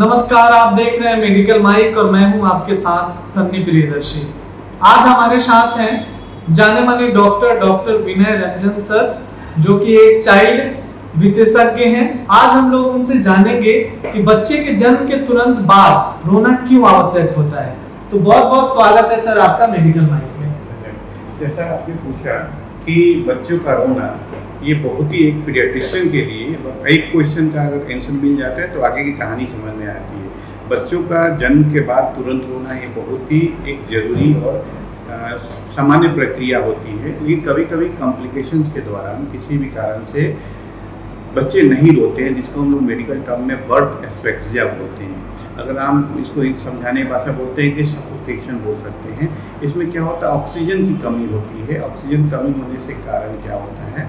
नमस्कार, आप देख रहे हैं मेडिकल माइक और मैं हूं आपके साथ सन्नी प्रियदर्शी। आज हमारे साथ हैं जाने माने डॉक्टर विनय रंजन सर, जो कि एक चाइल्ड विशेषज्ञ हैं। आज हम लोग उनसे जानेंगे कि बच्चे के जन्म के तुरंत बाद रोना क्यों आवश्यक होता है। तो बहुत बहुत स्वागत है सर आपका मेडिकल माइक में। जैसा आपने पूछा कि बच्चों का रोना, ये बहुत ही एक पीडियाट्रिशियन के लिए एक क्वेश्चन का अगर आंसर मिल जाता है तो आगे की कहानी समझ में आती है। बच्चों का जन्म के बाद तुरंत रोना ये बहुत ही एक जरूरी और सामान्य प्रक्रिया होती है, लेकिन कभी कभी कॉम्प्लिकेशंस के दौरान किसी भी कारण से बच्चे नहीं रोते हैं, जिसको हम लोग मेडिकल टर्म में बर्थ एस्फिक्सिया बोलते हैं। अगर हम इसको एक समझाने की भाषा बोलते हैं कि सफोकेशन बोल सकते हैं। इसमें क्या होता है, ऑक्सीजन की कमी होती है। ऑक्सीजन कमी होने से कारण क्या होता है,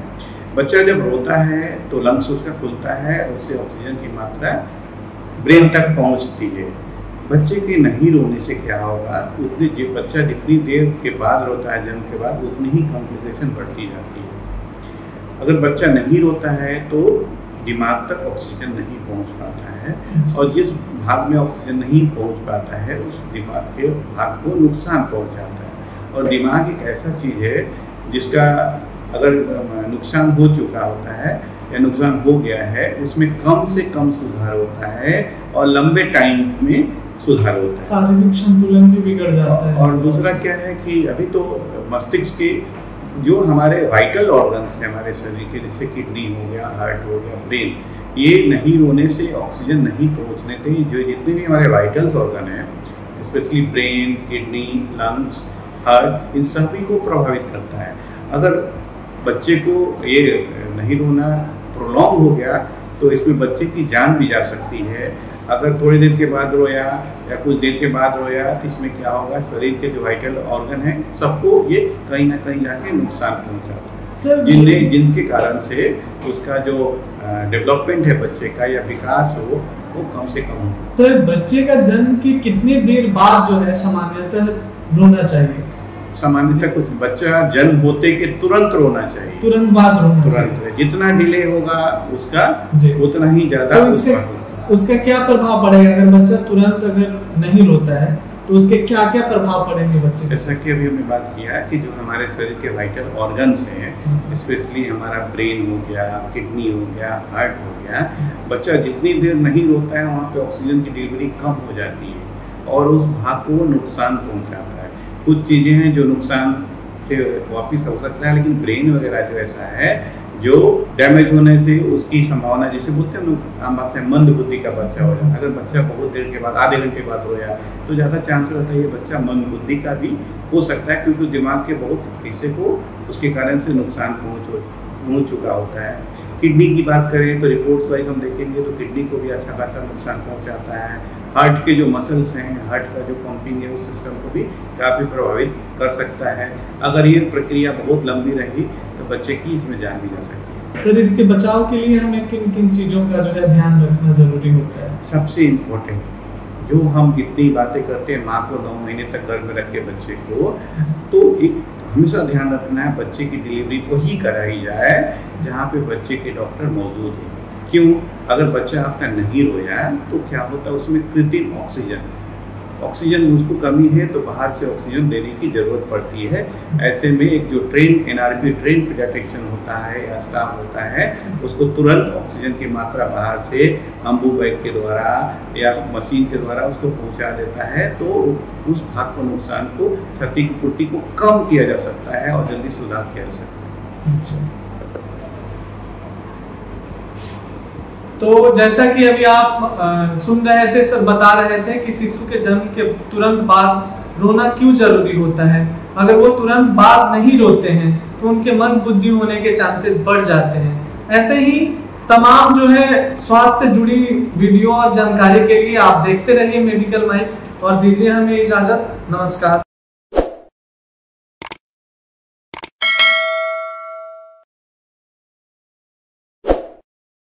बच्चा जब रोता है तो लंग्स उसका खुलता है, उससे ऑक्सीजन की मात्रा ब्रेन तक पहुंचती है। बच्चे के नहीं रोने से क्या होगा, बच्चा जितनी देर के बाद रोता है जन्म के बाद, उतनी ही कॉम्प्लिकेशन बढ़ती जाती है। अगर बच्चा नहीं रोता है तो दिमाग तक ऑक्सीजन नहीं पहुंच पाता है, और जिस भाग में ऑक्सीजन नहीं पहुंच पाता है उस दिमाग के भाग को नुकसान पहुंच जाता है। और दिमाग एक ऐसा चीज है जिसका अगर नुकसान हो चुका होता है या नुकसान हो गया है, उसमें कम से कम सुधार होता है और लंबे टाइम में सुधार होता है। शारीरिक संतुलन भी बिगड़ जाता है। और दूसरा क्या है कि अभी तो मस्तिष्क के जो हमारे वाइटल ऑर्गन्स हैं हमारे शरीर के, जैसे किडनी हो गया, हार्ट हो गया, ब्रेन, ये नहीं रोने से, ऑक्सीजन नहीं पहुंचने से जो जितने भी हमारे वाइटल्स ऑर्गन हैं, specially brain, kidney, lungs, heart, इन सभी को प्रभावित करता है। अगर बच्चे को ये नहीं रोना प्रोलॉन्ग हो गया तो इसमें बच्चे की जान भी जा सकती है। अगर थोड़ी देर के बाद रोया या कुछ देर के बाद रोया तो इसमें क्या होगा, शरीर के जो वाइटल ऑर्गन हैं सबको ये कहीं ना कहीं जाके नुकसान पहुंचाता है, जिनके कारण से उसका जो डेवलपमेंट है बच्चे का या विकास हो वो कम से कम हो। तो बच्चे का जन्म की कितनी देर बाद जो है सामान्यतः रोना चाहिए? सामान्यतः कुछ बच्चा जन्म होते के तुरंत रोना चाहिए, तुरंत बाद रोना तुरंत। जितना डिले होगा उसका उतना ही ज्यादा उसका क्या प्रभाव पड़ेगा? अगर बच्चा तुरंत अगर नहीं रोता है तो उसके क्या क्या प्रभाव पड़ेंगे बच्चे? जैसा कि अभी हमने बात किया कि जो हमारे शरीर के वाइटल ऑर्गन्स हैं, स्पेशली हमारा ब्रेन हो गया, किडनी हो गया, हार्ट हो गया, बच्चा जितनी देर नहीं रोता है वहाँ पे ऑक्सीजन की डिलीवरी कम हो जाती है और उस भाग को नुकसान पहुँचाता है। कुछ चीजें हैं जो नुकसान से वापिस हो सकता है, लेकिन ब्रेन वगैरह जो ऐसा है जो डैमेज होने से उसकी संभावना, जैसे बोलते हैं लोग आम बात है, मंद बुद्धि का बच्चा हो जाता है। अगर बच्चा बहुत देर के बाद, आधे घंटे बाद रोया तो ज़्यादा चांस रहता है ये बच्चा मंद बुद्धि का भी हो सकता है, क्योंकि दिमाग के बहुत हिस्से को उसके कारण से नुकसान पहुँच चुका होता है। किडनी की बात करें तो रिपोर्ट्स वाइज हम देखेंगे तो किडनी को भी अच्छा खासा नुकसान पहुँचाता है। हार्ट के जो मसल्स हैं, हार्ट का जो पंपिंग है उस सिस्टम को भी काफ़ी प्रभावित कर सकता है। अगर ये प्रक्रिया बहुत लंबी रही तो बच्चे की इसमें जान भी जा सकती है। सर, इसके बचाव के लिए हमें किन किन चीज़ों का जो है ध्यान रखना जरूरी होता है? सबसे इम्पोर्टेंट, जो हम जितनी बातें करते हैं माँ को 9 महीने तक घर में रखे बच्चे को, तो एक हमेशा ध्यान रखना है बच्चे की डिलीवरी वही कराई जाए जहाँ पे बच्चे के डॉक्टर मौजूद हैं। क्यों? अगर बच्चा आपका नहीं रोया तो क्या होता है, उसमें कृत्रिम ऑक्सीजन उसको कमी है तो बाहर से ऑक्सीजन देने की जरूरत पड़ती है। ऐसे में एक जो NRP ट्रेन पीडियाट्रिशियन होता है या स्टाफ होता है, उसको तुरंत ऑक्सीजन की मात्रा बाहर से अम्बू बैग के द्वारा या मशीन के द्वारा उसको पहुंचा देता है, तो उस भाग को, नुकसान को, क्षति की पूर्ति को कम किया जा सकता है और जल्दी सुधार किया जा सकता है। तो जैसा कि अभी आप सुन रहे थे, सर बता रहे थे कि शिशु के जन्म के तुरंत बाद रोना क्यों जरूरी होता है। अगर वो तुरंत बाद नहीं रोते हैं तो उनके मंद बुद्धि होने के चांसेस बढ़ जाते हैं। ऐसे ही तमाम जो है स्वास्थ्य से जुड़ी वीडियो और जानकारी के लिए आप देखते रहिए मेडिकल माइक और दीजिए हमें इजाजत। नमस्कार।